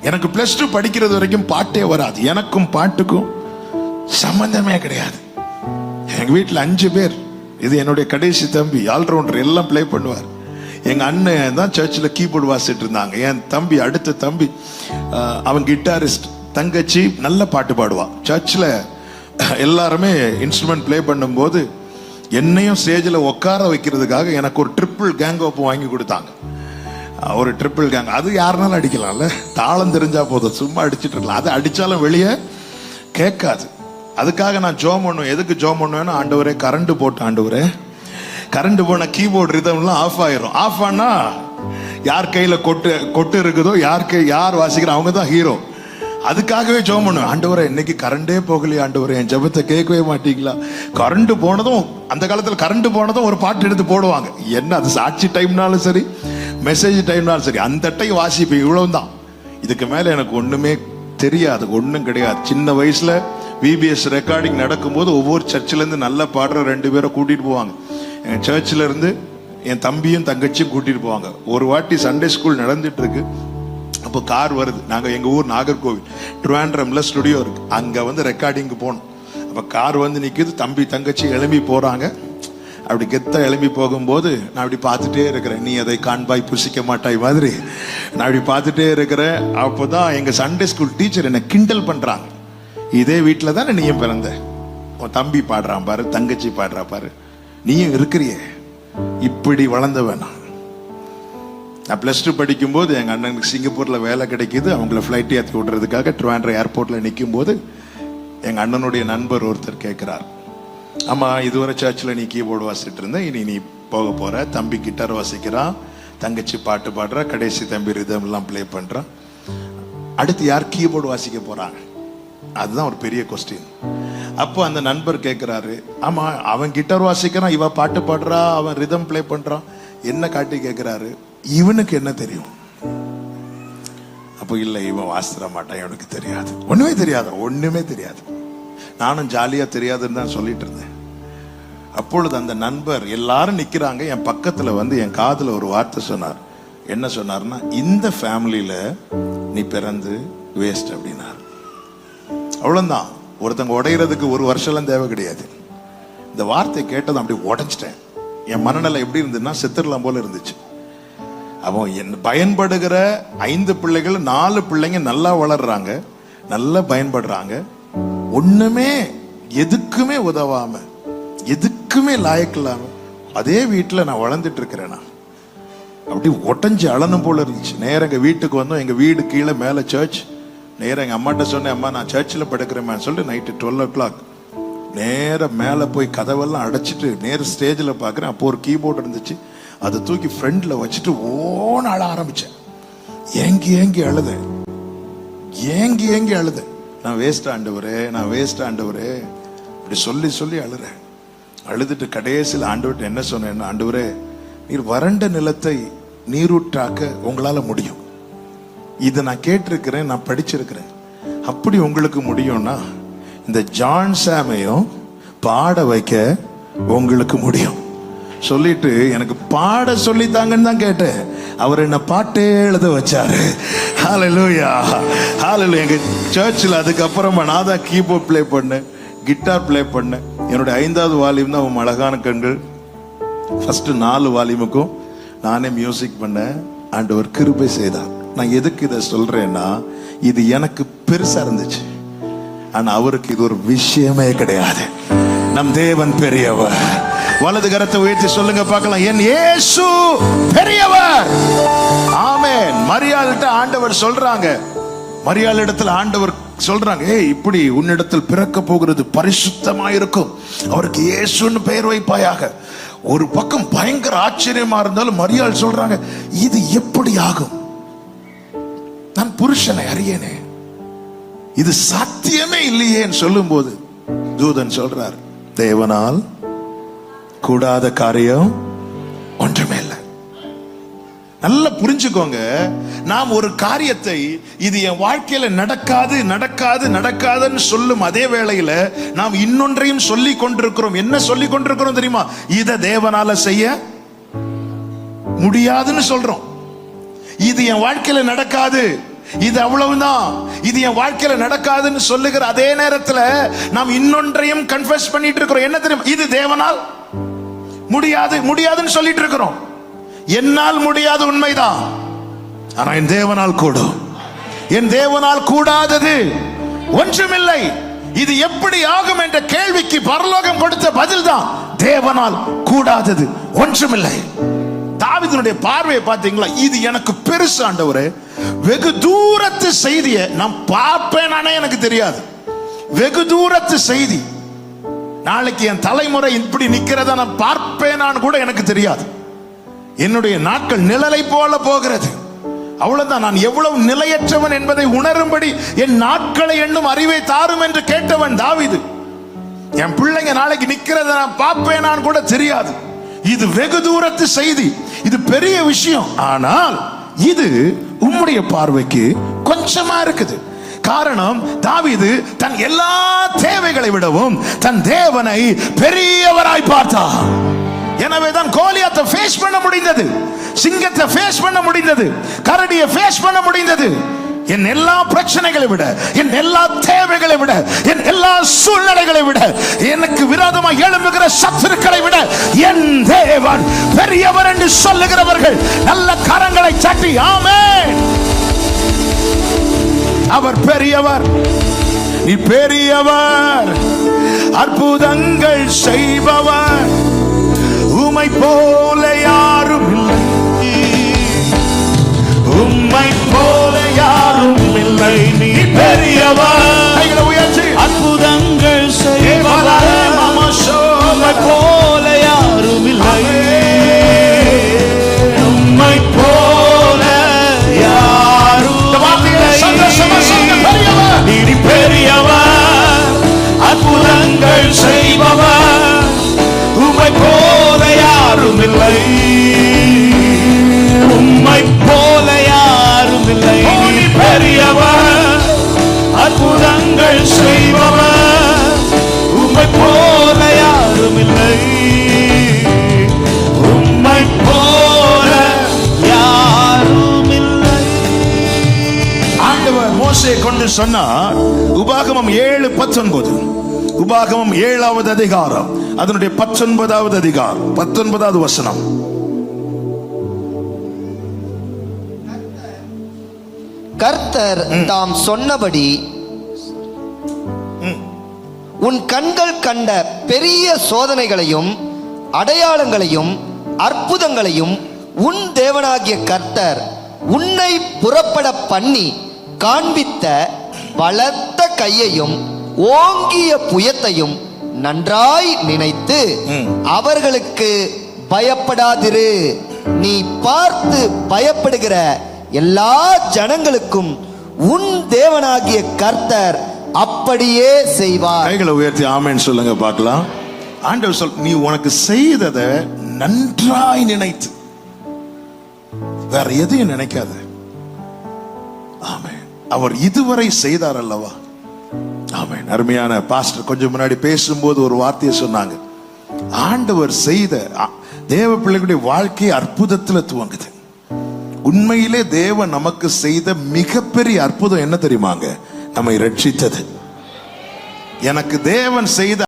எனக்கு +2 படிக்கிறது வரைக்கும் பாட்டே வராது. எனக்கும் பாட்டுக்கும் சம்பந்தமே கிடையாது. எங்க வீட்டுல 5 பேர். இது என்னுடைய கடைசி தம்பி, ஆல்ரவுண்டர், எல்லாம் பிளே பண்ணுவார். எங்க அண்ணன் தான் சர்ச்சில் கீபோர்டு வாசிட்டு இருந்தாங்க. என் தம்பி, அடுத்த தம்பி, அவன் கிட்டாரிஸ்ட். தங்கச்சி நல்ல பாட்டு பாடுவா. சர்ச்சில் எல்லாருமே இன்ஸ்ட்ருமெண்ட் பிளே பண்ணும்போது என்னையும் ஸ்டேஜில் உட்கார வைக்கிறதுக்காக எனக்கு ஒரு ட்ரிபிள் கேங் ஓப்பு வாங்கி கொடுத்தாங்க. ஒரு ட்ரிபிள் கேங், அது யாருனாலும் அடிக்கலாம்ல, தாளம் தெரிஞ்சா போதும், சும்மா அடிச்சுட்டு இருக்கலாம். அது அடிச்சாலும் வெளியே கேட்காது. அதுக்காக நான் ஜோம் பண்ணுவேன். எதுக்கு ஜோம் பண்ணுவேன்னா, ஆண்டவரே கரண்ட் போட்டு, ஆண்டவரே கரண்ட் போன கீபோர்டு ரிதம்லாம் ஆஃப் ஆயிரும். ஆஃப் ஆனா யார் கையில கொட்டு இருக்குதோ, யார் வாசிக்கிற அவங்க தான் ஹீரோ. அதுக்காகவே ஜெபம் பண்ணுவேன். ஆண்டவரே இன்னைக்கு கரண்டே போகலையே, ஆண்டவரே என் ஜெபத்தை கேட்கவே மாட்டீங்களா? கரண்ட் போனதும், அந்த காலத்தில் கரண்ட் போனதும் ஒரு பாட்டு எடுத்து போடுவாங்க. என்ன அது சாட்சி டைம்னாலும் சரி, மெசேஜ் டைம்னாலும் சரி, அந்த டைம் வாசிப்பேன். இவ்வளவுதான். இதுக்கு மேல எனக்கு ஒண்ணுமே தெரியாது, ஒன்றும் கிடையாது. சின்ன வயசுல VBS ரெக்கார்டிங் நடக்கும்போது ஒவ்வொரு சர்ச்சிலேருந்து நல்ல பாடுற 2 பேரை கூட்டிட்டு போவாங்க. என் சர்ச்சில் இருந்து என் தம்பியும் தங்கச்சியும் கூட்டிட்டு போவாங்க. ஒரு வாட்டி சண்டே ஸ்கூல் நடந்துட்டு இருக்கு. அப்போ கார் வருது. நாங்கள் எங்கள் ஊர் நாகர்கோவில், ட்ரிவாண்ட்ரம்ல ஸ்டுடியோ இருக்கு. அங்கே ரெக்கார்டிங்கு போகணும். அப்போ கார் நிற்கிது. தம்பி தங்கச்சி எழும்பி போகிறாங்க. அப்படி கெத்த எழும்பி போகும்போது நான் அப்படி பார்த்துட்டே இருக்கிறேன். நீ அதை காண்பாய் புசிக்க மாட்டாய் மாதிரி நான் அப்படி பார்த்துட்டே இருக்கிறேன். அப்போ தான் எங்கள் சண்டே ஸ்கூல் டீச்சர் என்னை கிண்டல் பண்ணுறாங்க. இதே வீட்டில் தானே நீயும் பிறந்த, உன் தம்பி பாடுறான் பாரு, தங்கச்சி பாடுறா பாரு, நீயும் இருக்கிறியே, இப்படி வளர்ந்த வேணாம். நான் +2 படிக்கும்போது எங்கள் அண்ணனுக்கு சிங்கப்பூரில் வேலை கிடைக்கிது. அவங்கள ஃப்ளைட் ஏற்றி விடுறதுக்காக ட்ரிவாண்ட்ரம் ஏர்போர்ட்டில் நிற்கும் போது எங்கள் அண்ணனுடைய நண்பர் ஒருத்தர் கேட்குறார், ஆமா இதுவரை சர்ச்சில் நீ கீபோர்டு வாசிட்டு இருந்த, இனி நீ போக போற, தம்பி கிட்டார் வாசிக்கிறான், தங்கச்சி பாட்டு பாடுறா, கடைசி தம்பி ரிதம் எல்லாம் பிளே பண்றான், அடுத்து யார் கீபோர்டு வாசிக்க போறாங்க? அதுதான் ஒரு பெரிய கொஸ்டின். அப்போ அந்த நண்பர் கேட்கிறாரு, ஆமா அவன் கிட்டார் வாசிக்கிறான், இவ பாட்டு பாடுறா, அவன் ரிதம் பிளே பண்றான், என்ன காட்டி கேட்கிறாரு, இவனுக்கு என்ன தெரியும்? அப்போ இல்லை, இவன் வாசிட மாட்டான், இவனுக்கு தெரியாது, ஒண்ணுமே தெரியாது. நானும் ஜாலியா தெரியாதுன்னு தான் சொல்லிட்டு இருந்தேன். அப்பொழுது அந்த நண்பர், எல்லாரும் நிக்கிறாங்க, என் பக்கத்துல என் காதுல ஒரு வார்த்தை சொன்னார். என்ன சொன்னார்னா, இந்த ஃபேமிலியில நீ பிறந்து வேஸ்ட் அப்படின்னார். அவ்வளவுதான். ஒருத்தங்க உடையிறதுக்கு 1 வருஷம் தேவை கிடையாது. இந்த வார்த்தை கேட்டது அப்படி உடைச்சிட்டேன். என் மனநிலை எப்படி இருந்ததுன்னா செத்துடலாம் போல இருந்துச்சு. அவன் பயன்படுகிற 5 பிள்ளைகள் 4 பிள்ளைங்க நல்லா வளர்றாங்க, நல்லா பயன்படுறாங்க. ஒண்ணுமே எதுக்குமே உதவாம, எதுக்குமே லாயக்கில்லாம அதே வீட்டுல நான் வளர்ந்துட்டு இருக்கிறேன். அப்படி ஒட்டஞ்சு அழனும் போல இருந்துச்சு. நேரம் எங்க வீட்டுக்கு வந்தோம். எங்க வீடு கீழே, மேல சர்ச். நேரம் எங்க அம்மாட்ட சொன்னேன், அம்மா நான் சர்ச்சில் படுக்கிறேன் சொல்லிட்டு நைட்டு 12 o'clock நேரம் மேல போய் கதவெல்லாம் அடைச்சிட்டு நேரம் ஸ்டேஜில் பாக்குறேன். அப்போ ஒரு கீபோர்டு இருந்துச்சு, அதை தூக்கி ஃப்ரண்ட்ல வச்சுட்டு ஓன அழ ஆரம்பிச்சேன். ஏங்கி அழுத. நான் வேஸ்ட் ஆண்டவரே இப்படி சொல்லி அழுறேன். அழுதுட்டு கடைசியில் ஆண்டவர்கிட்ட என்ன சொன்னேன்னா, ஆண்டவரே நீர் வறண்ட நிலத்தை நீரூற்றாக்க உங்களால முடியும். இதை நான் கேட்டிருக்கிறேன், நான் படிச்சிருக்கிறேன். அப்படி உங்களுக்கு முடியும்னா இந்த ஜான் சாமையும் பாட வைக்க உங்களுக்கு முடியும் சொல்லிட்டு எனக்கு பாட சொல்லித்தாங்கன்னு தான் கேட்டேன். அவர் என்ன பாட்டே எழுத வச்சாரு. ஹல்லேலூயா, ஹல்லேலூயா. எங்க சர்ச்சில் அதுக்கப்புறமா நான் தான் கீபோர்ட் பிளே பண்ணேன், கிட்டார் பிளே பண்ணேன். என்னுடைய 5வது வால்யூம் தான் அவன் அழகான கண்கள். ஃபர்ஸ்ட் 4 வால்யூமுக்கும் நானே மியூசிக் பண்ணேன். ஆண்டவர் கிருபை செய்தார். நான் எதுக்கு இதை சொல்றேன்னா, இது எனக்கு பெருசா இருந்துச்சு, ஆனா அவருக்கு இது ஒரு விஷயமே கிடையாது. நம் தேவன் பெரியவர். வலது கரத்தை உயர்த்தி சொல்லுங்க பார்க்கலாம், என் இயேசு பெரியவர். ஆமென். மரியாளிட்ட ஆண்டவர் சொல்றாங்க, மரியாளிடத்தில் ஆண்டவர் சொல்றாங்க, ஏய் இப்படி உன்னிடத்தில் பிறக்க போகிறது பரிசுத்தமாயிருக்கும், அவருக்கு இயேசுன்னு பெயர் வைப்பாயாக. ஒரு பக்கம் பயங்கர ஆச்சரியமா இருந்தாலும் மரியாள் சொல்றாங்க, இது எப்படி ஆகும்? நான் புருஷனை அறியேனே, இது சாத்தியமே இல்லையேன்னு சொல்லும் போது தூதன் சொல்றார், தேவனால் கூடாத காரியம் ஒன்றுமே இல்லை. நல்லா புரிஞ்சுக்கோங்க. நாம் ஒரு காரியத்தை இது என் வாழ்க்கையில நடக்காதுன்னு சொல்லும் அதே வேளையில நாம் இன்னொன்றையும் சொல்லி கொண்டிருக்கிறோம். என்ன சொல்லி கொண்டிருக்கிறோம் தெரியுமா? இதை தேவனால செய்ய முடியாதுன்னு சொல்றோம். இது என் வாழ்க்கையில நடக்காது, இது அவ்வளவுதான், இது என் வாழ்க்கையில நடக்காதுன்னு சொல்லுகிற அதே நேரத்துல நாம் இன்னொன்றையும் கன்ஃபஸ் பண்ணிட்டு இருக்கிறோம். என்ன தெரியும்? இது தேவனால் முடியாது, முடியாதுன்னு சொல்லிட்டு இருக்கிறோம். என்னால் முடியாது உண்மைதான், ஆனா என் தேவனால் கூடும். என் தேவனால் கூடாதது ஒன்றுமில்லை. இது எப்படி ஆகும் என்ற கேள்விக்கு பரலோகம் கொடுத்த பதில் தான், தேவனால் கூடாதது ஒன்றுமில்லை. தாவீதுனுடைய பார்வையை பார்த்தீங்களா? இது எனக்கு பெருசு ஆண்டவரே, வெகு தூரத்து செய்தியை நான் பார்ப்பேனானே எனக்கு தெரியாது. வெகு தூரத்து செய்தி, நாளைக்கு என் தலைமுறை இப்படி நிக்கிறத நான் பார்ப்பேனான்னு கூட எனக்கு தெரியாது. என்னுடைய நாட்கள் நிழலை போல போகிறது, அவ்வளவுதான். நான் எவ்வளவு நிலையற்றவன் என்பதை உணரும்படி என் நாட்களை எண்ணும் அறிவை தாரும் என்று கேட்டவன் தாவீது. என் பிள்ளைங்க நாளைக்கு நிக்கிறத நான் பார்ப்பேனான்னு கூட தெரியாது. இது வெகு தூரத்து செய்தி, இது பெரிய விஷயம். ஆனால் இது உம்முடைய பார்வைக்கு கொஞ்சமா இருக்குது. காரணம், தாவீது தன் எல்லா தேவைகளை விடவும் தன் தேவனை பெரியவராய் பார்த்தார். எனவேதான் கோலியாத்தை ஃபேஸ் பண்ண முடிந்தது, சிங்கத்தை ஃபேஸ் பண்ண முடிந்தது, கரடியை ஃபேஸ் பண்ண முடிந்தது. என் எல்லா பிரச்சனைகளை விட, என் எல்லா தேவைகளை விட, என் எல்லா சூழ்நிலைகளை விட, எனக்கு விரோதமாக எழும்புகிற சத்துருக்களை விட என் தேவன் பெரியவர் என்று சொல்லுகிறவர்கள் நல்ல கரங்களை தட்டி ஆமென். அவர் பெரியவர், நீ பெரியவர், அற்புதங்கள் செய்பவர், உம்மை போல யாரும் இல்லை, உம்மை போல யாரும் இல்லை. நீ பெரியவர், அற்புதங்கள் செய்பவர், உம்மை போல யாரும் இல்லை, உம்மை போல யாரும் இல்லை. நீ பெரியவர், அற்புதங்கள் செய்பவர், உம்மை போல யாரும் இல்லை, உம்மை போல யாரும் இல்லை. நீ பெரியவர், அற்புதங்கள் செய்பவர், உம்மை போல யாரும் இல்லை, உம்மை போல யாரும் இல்லை. ஆண்டவர் மோசே கொண்டு சொன்னார். உபாகமம் 7:19, உபாகமம் 7வது அதிகாரம், அதனுடைய 19வது அதிகாரம் 19வது வசனம். கர்த்தர் தாம் சொன்னபடி உன் கண்கள் கண்ட பெரிய சோதனைகளையும் அடையாளங்களையும் அற்புதங்களையும் உன் தேவனாகிய கர்த்தர் உன்னை புறப்பட பண்ணி காண்பித்த பலத்த கையையும் ஓங்கிய புயத்தையும் நன்றாய் நினைத்து அவர்களுக்கு பயப்படாதிரு. நீ பார்த்து பயப்படுகிற எல்லா ஜனங்களுக்கும் உன் தேவனாகிய கர்த்தர் அப்படியே செய்வார். கைகளை உயர்த்தி ஆமென் சொல்லுங்க பார்க்கலாம். ஆண்டவர் சொல், நீ உனக்கு செய்ததை நன்றாய் நினைத்து, வேற எதையும் நினைக்காத. ஆமென். அவர் இதுவரை செய்தார் அல்லவா? ஆமென். அருமையான பாஸ்டர் கொஞ்சம் முன்னாடி பேசும்போது ஒரு வார்த்தையை சொன்னாங்க. ஆண்டவர் செய்த தேவ பிள்ளைகளுடைய வாழ்க்கை அற்புதத்தில் துவங்குது. உண்மையிலே தேவன் நமக்கு செய்த மிகப்பெரிய அற்புதம் என்ன தெரியுமாங்க? நம்மை ரட்சித்தது. எனக்கு தேவன் செய்த